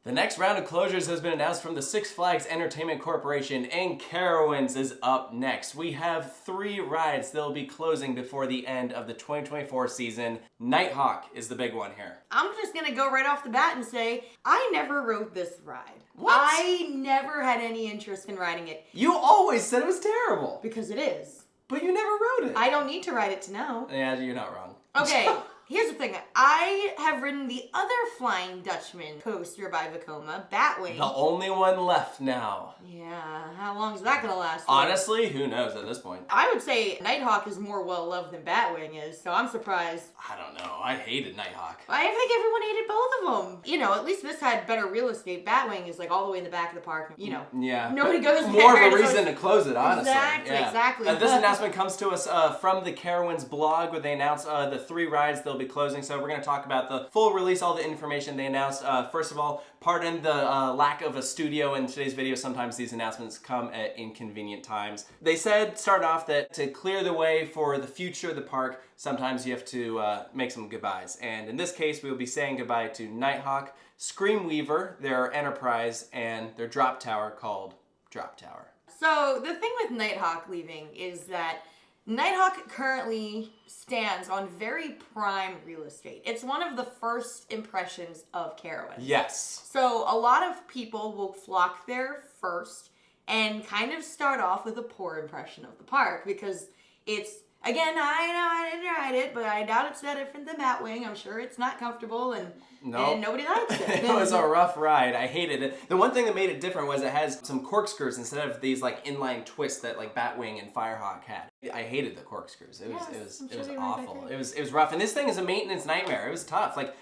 The next round of closures has been announced from the Six Flags Entertainment Corporation, and Carowinds is up next. We have 3 rides that will be closing before the end of the 2024 season. Nighthawk is the big one here. I'm just gonna go right off the bat and say, I never rode this ride. What? I never had any interest in riding it. You always said it was terrible. Because it is. But you never rode it. I don't need to ride it to know. Yeah, you're not wrong. Okay. Here's the thing. I have ridden the other Flying Dutchman coaster by Vekoma, Batwing. The only one left now. Yeah, how long is that gonna last? Honestly, who knows at this point? I would say Nighthawk is more well-loved than Batwing is, so I'm surprised. I don't know. I hated Nighthawk. I think everyone hated both of them. You know, at least this had better real estate. Batwing is like all the way in the back of the park. You know, yeah, nobody goes there. More of a reason to close it, honestly. Exactly. This announcement comes to us from the Carowinds blog, where they announced the 3 rides they'll be closing. So we're going to talk about the full release, all the information they announced. First of all, pardon the lack of a studio in today's video. Sometimes these announcements come at inconvenient times. They said, start off, that to clear the way for the future of the park, sometimes you have to make some goodbyes. And in this case, we will be saying goodbye to Nighthawk, Screamweaver, their Enterprise, and their drop tower called Drop Tower. So the thing with Nighthawk leaving is that Nighthawk currently stands on very prime real estate. It's one of the first impressions of Carowinds. Yes. So a lot of people will flock there first and kind of start off with a poor impression of the park because it's, again, I know I didn't ride it, but I doubt it's that different than Batwing. I'm sure it's not comfortable and nobody likes it. It was a rough ride. I hated it. The one thing that made it different was it has some corkscrews instead of these like inline twists that like Batwing and Firehawk had. I hated the corkscrews. It was awful. It was rough. And this thing is a maintenance nightmare. It was tough. Like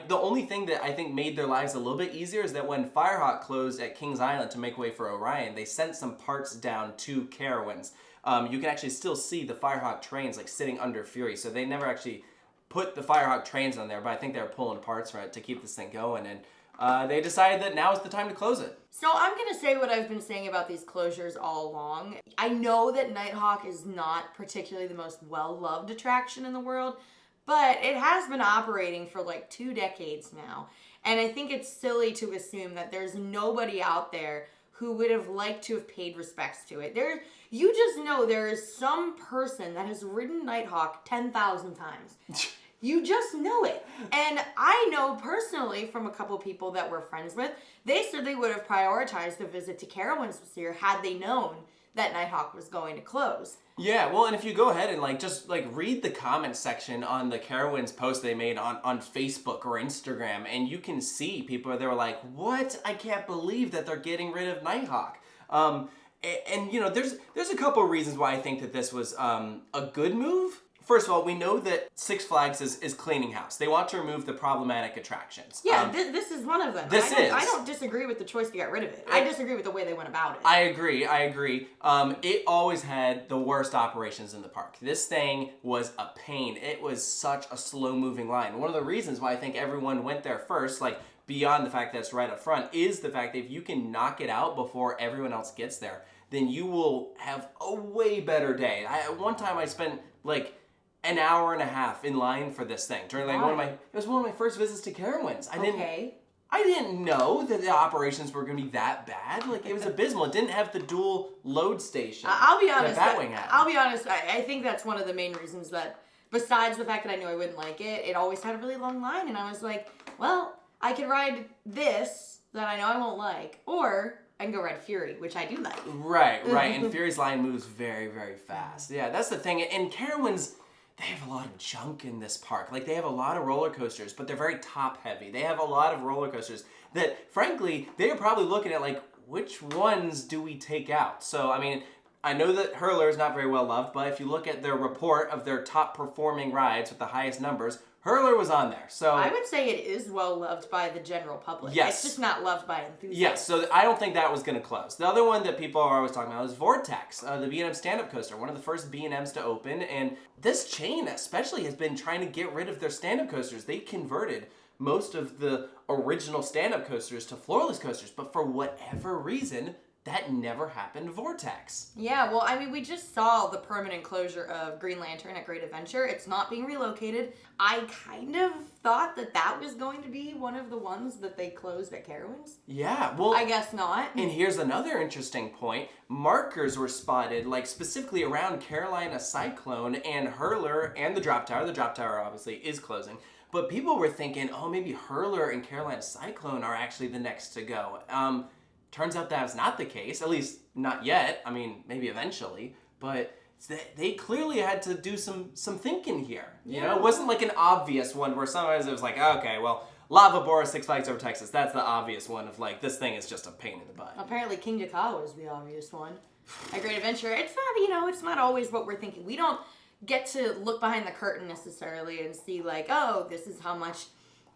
the only thing that I think made their lives a little bit easier is that when Firehawk closed at Kings Island to make way for Orion, they sent some parts down to Carowinds. You can actually still see the Firehawk trains like sitting under Fury. So they never actually put the Firehawk trains on there, but I think they were pulling parts from it to keep this thing going, and they decided that now is the time to close it. So I'm going to say what I've been saying about these closures all along. I know that Nighthawk is not particularly the most well-loved attraction in the world, but it has been operating for like 2 decades now, and I think it's silly to assume that there's nobody out there who would have liked to have paid respects to it. You just know there is some person that has ridden Nighthawk 10,000 times. You just know it. And I know personally from a couple people that we're friends with, they said they would have prioritized a visit to Carowinds this year had they known that Nighthawk was going to close. Yeah, well, and if you go ahead and just read the comment section on the Carowinds post they made on Facebook or Instagram, and you can see people that were like, what? I can't believe that they're getting rid of Nighthawk. And you know, there's a couple of reasons why I think that this was a good move. First of all, we know that Six Flags is cleaning house. They want to remove the problematic attractions. Yeah, this is one of them. I don't disagree with the choice to get rid of it. I disagree with the way they went about it. I agree. It always had the worst operations in the park. This thing was a pain. It was such a slow-moving line. One of the reasons why I think everyone went there first, like beyond the fact that it's right up front, is the fact that if you can knock it out before everyone else gets there, then you will have a way better day. One time I spent like an hour and a half in line for this thing during like it was one of my first visits to Carowinds. I didn't know that the operations were going to be that bad. Like, it was abysmal. It didn't have the dual load station. I'll be honest. Batwing had. I'll be honest. I think that's one of the main reasons that, besides the fact that I knew I wouldn't like it always had a really long line, and I was like, well, I could ride this that I know I won't like, or I can go ride Fury, which I do like. Right. And Fury's line moves very, very fast. Yeah, that's the thing. And Carowinds, they have a lot of junk in this park. Like, they have a lot of roller coasters, but they're very top heavy. They have a lot of roller coasters that, frankly, they're probably looking at like, which ones do we take out? So, I mean, I know that Hurler is not very well loved, but if you look at their report of their top performing rides with the highest numbers, Hurler was on there. So I would say it is well loved by the general public. Yes. It's just not loved by enthusiasts. Yes, so I don't think that was going to close. The other one that people are always talking about is Vortex, the B&M stand-up coaster, one of the first B&Ms to open. And this chain especially has been trying to get rid of their stand-up coasters. They converted most of the original stand-up coasters to floorless coasters, but for whatever reason, that never happened to Vortex. Yeah, well, I mean, we just saw the permanent closure of Green Lantern at Great Adventure. It's not being relocated. I kind of thought that that was going to be one of the ones that they closed at Carowinds. Yeah, well... I guess not. And here's another interesting point. Markers were spotted, like, specifically around Carolina Cyclone and Hurler and the Drop Tower. The Drop Tower, obviously, is closing. But people were thinking, oh, maybe Hurler and Carolina Cyclone are actually the next to go. Turns out that was not the case, at least not yet. I mean, maybe eventually. But they clearly had to do some thinking here. You know, it wasn't like an obvious one where sometimes it was like, okay, well, Lava Boris, Six Flags Over Texas, that's the obvious one of like, this thing is just a pain in the butt. Apparently King Dakar was the obvious one. At Great Adventure, it's not, you know, it's not always what we're thinking. We don't get to look behind the curtain necessarily and see like, oh, this is how much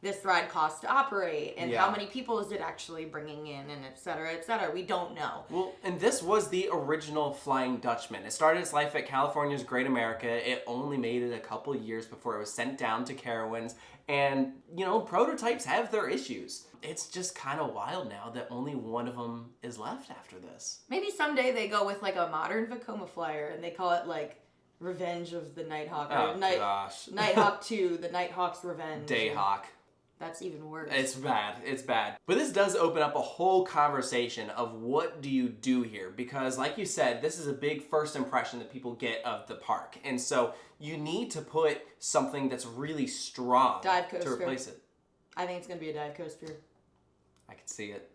this ride costs to operate and how many people is it actually bringing in and et cetera, et cetera. We don't know. Well, and this was the original Flying Dutchman. It started its life at California's Great America. It only made it a couple years before it was sent down to Carowinds. And, you know, prototypes have their issues. It's just kind of wild now that only one of them is left after this. Maybe someday they go with like a modern Vekoma Flyer and they call it like Revenge of the Nighthawk. Oh, gosh. Nighthawk 2, the Nighthawk's Revenge. Dayhawk. That's even worse. It's bad. It's bad. But this does open up a whole conversation of what do you do here? Because like you said, this is a big first impression that people get of the park. And so you need to put something that's really strong to replace it. I think it's going to be a dive coaster. I could see it.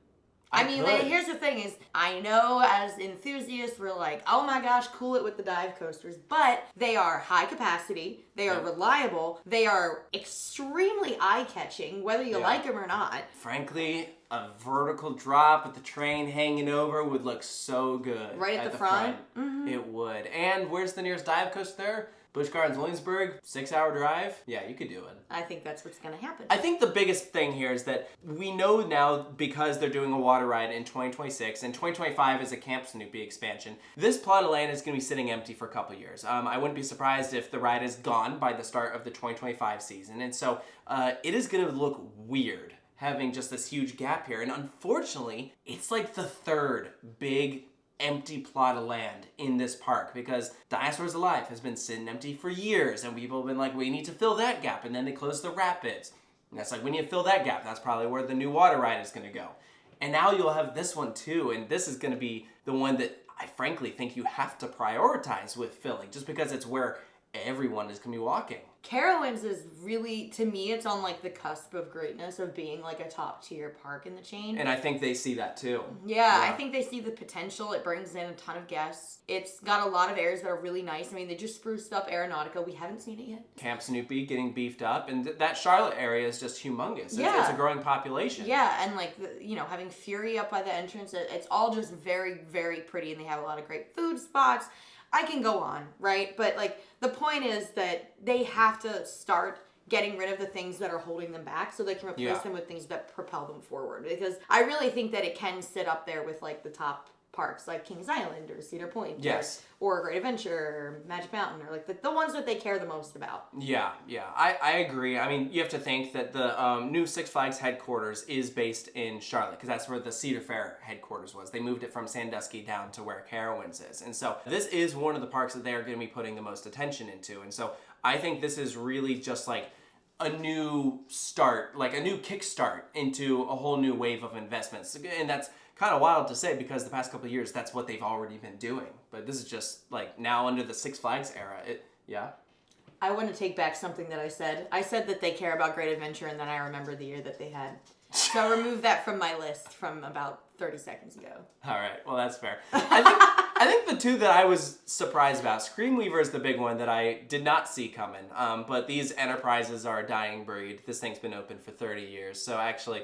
I mean, like, here's the thing is, I know as enthusiasts, we're like, oh my gosh, cool it with the dive coasters, but they are high capacity, they are reliable, they are extremely eye-catching, whether you like them or not. Frankly, a vertical drop with the train hanging over would look so good. Right at the front? Mm-hmm. It would. And where's the nearest dive coaster there? Busch Gardens, Williamsburg, 6-hour drive. Yeah, you could do it. I think that's what's going to happen. I think the biggest thing here is that we know now because they're doing a water ride in 2026 and 2025 is a Camp Snoopy expansion. This plot of land is going to be sitting empty for a couple years. I wouldn't be surprised if the ride is gone by the start of the 2025 season. And so it is going to look weird having just this huge gap here. And unfortunately, it's like the third big empty plot of land in this park because Dinosaurs Alive has been sitting empty for years and people have been like, we need to fill that gap, and then they close the rapids. And that's like, we need to fill that gap. That's probably where the new water ride is going to go. And now you'll have this one too, and this is going to be the one that I frankly think you have to prioritize with filling just because it's where everyone is going to be walking. Carowinds is really, to me, it's on like the cusp of greatness of being like a top tier park in the chain. And I think they see that too. Yeah, I think they see the potential. It brings in a ton of guests. It's got a lot of areas that are really nice. I mean, they just spruced up Aeronautica. We haven't seen it yet. Camp Snoopy getting beefed up, and that Charlotte area is just humongous. Yeah. It's a growing population. Yeah, and like, having Fury up by the entrance, it's all just very, very pretty, and they have a lot of great food spots. I can go on, right? But like the point is that they have to start getting rid of the things that are holding them back so they can replace them with things that propel them forward. Because I really think that it can sit up there with like the top parks like Kings Island or Cedar Point or Great Adventure or Magic Mountain or like the ones that they care the most about. Yeah, I agree. I mean, you have to think that the new Six Flags headquarters is based in Charlotte because that's where the Cedar Fair headquarters was. They moved it from Sandusky down to where Carowinds is. And so this is one of the parks that they're going to be putting the most attention into. And so I think this is really just like a new start, like a new kickstart into a whole new wave of investments. And that's kind of wild to say because the past couple of years, that's what they've already been doing. But this is just like now under the Six Flags era. I want to take back something that I said. I said that they care about Great Adventure, and then I remember the year that they had. So I removed that from my list from about 30 seconds ago. All right, well, that's fair. I think the two that I was surprised about, Screamweaver is the big one that I did not see coming. But these enterprises are a dying breed. This thing's been open for 30 years. So actually,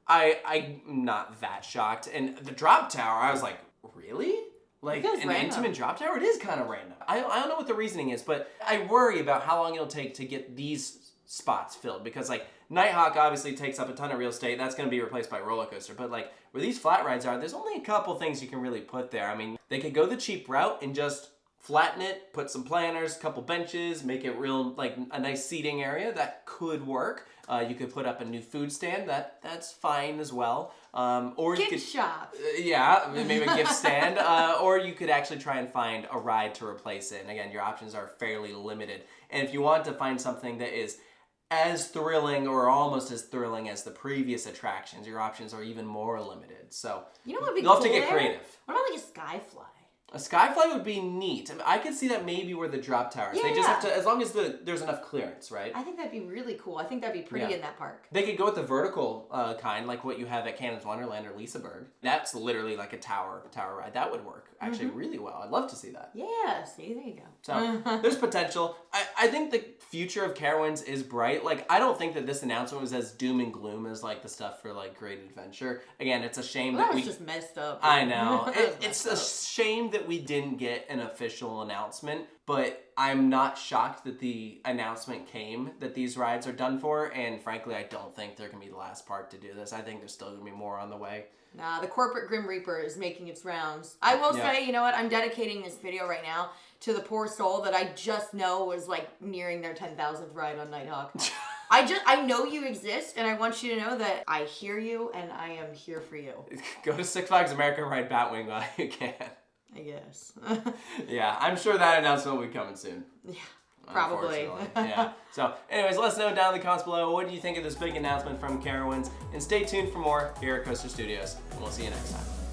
I'm not that shocked. And the drop tower, I was like, really? Like an intimate drop tower? It is kind of random. I don't know what the reasoning is, but I worry about how long it'll take to get these spots filled because like Nighthawk obviously takes up a ton of real estate. That's going to be replaced by roller coaster. But like where these flat rides are, there's only a couple things you can really put there. I mean, they could go the cheap route and just flatten it, put some planters, a couple benches, make it real, like a nice seating area. That could work. You could put up a new food stand. That's fine as well. Or gift you could shop. Yeah, maybe a gift stand. Or you could actually try and find a ride to replace it. And again, your options are fairly limited. And if you want to find something that is as thrilling or almost as thrilling as the previous attractions, your options are even more limited. So you know what would be you'll have cool to get there? creative. What about like a skyfly? A skyfly would be neat. I could see that maybe where the drop towers. They just have to, as long as there's enough clearance, right? I think that'd be really cool. I think that'd be pretty in that park. They could go with the vertical kind, like what you have at Cannon's Wonderland or Lisaberg. That's literally like a tower ride. That would work actually really well. I'd love to see that. Yeah, see, there you go. So there's potential. I think the future of Carowinds is bright. Like, I don't think that this announcement was as doom and gloom as like the stuff for like Great Adventure. Again, it's a shame that was just messed up. I know. It's a shame that we didn't get an official announcement, but I'm not shocked that the announcement came that these rides are done for, and frankly, I don't think they're going to be the last part to do this. I think there's still going to be more on the way. Nah, the corporate Grim Reaper is making its rounds. I will say, you know what, I'm dedicating this video right now to the poor soul that I just know was like nearing their 10,000th ride on Nighthawk. I know you exist, and I want you to know that I hear you, and I am here for you. Go to Six Flags America and ride Batwing while you can. I guess. Yeah, I'm sure that announcement will be coming soon. Yeah, probably. Yeah. So, anyways, let us know down in the comments below what do you think of this big announcement from Carowinds, and stay tuned for more here at Coaster Studios, and we'll see you next time.